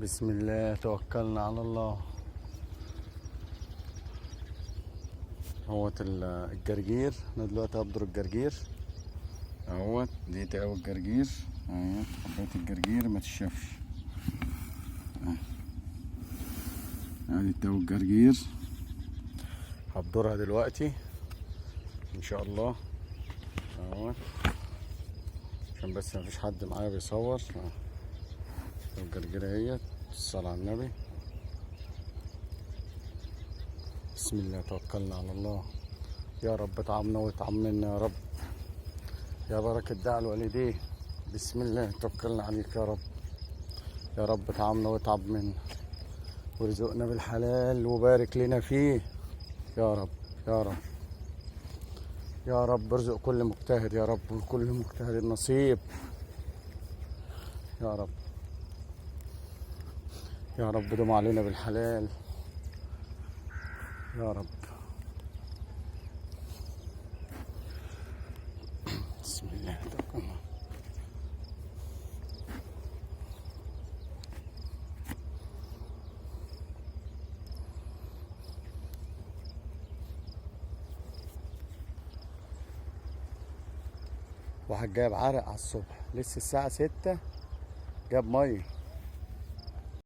بسم الله توكلنا على الله. اهوت الجرجير. انا دلوقتي هبدر الجرجير اهوت. دي تقوي الجرجير اهي. حبايه الجرجير ما تشافش. ادي تقوي الجرجير هبدرها دلوقتي ان شاء الله اهوت، عشان بس ما فيش حد معايا بيصور. الجرجيره اهيت. الصلاة على النبي. بسم الله توكلنا على الله. يا رب اطعمنا واطعمنا يا رب، يا بركة دعاء الوالدين. بسم الله توكلنا عليك يا رب. يا رب اطعمنا واطعمنا وارزقنا بالحلال وبارك لنا فيه يا رب. يا رب يا رب ارزق كل مجتهد يا رب، وكل مجتهد النصيب يا رب. يا رب دم علينا بالحلال يا رب. بسم الله توكلنا. واحد جايب عرق على الصبح، لسه الساعة 6 جاب مية.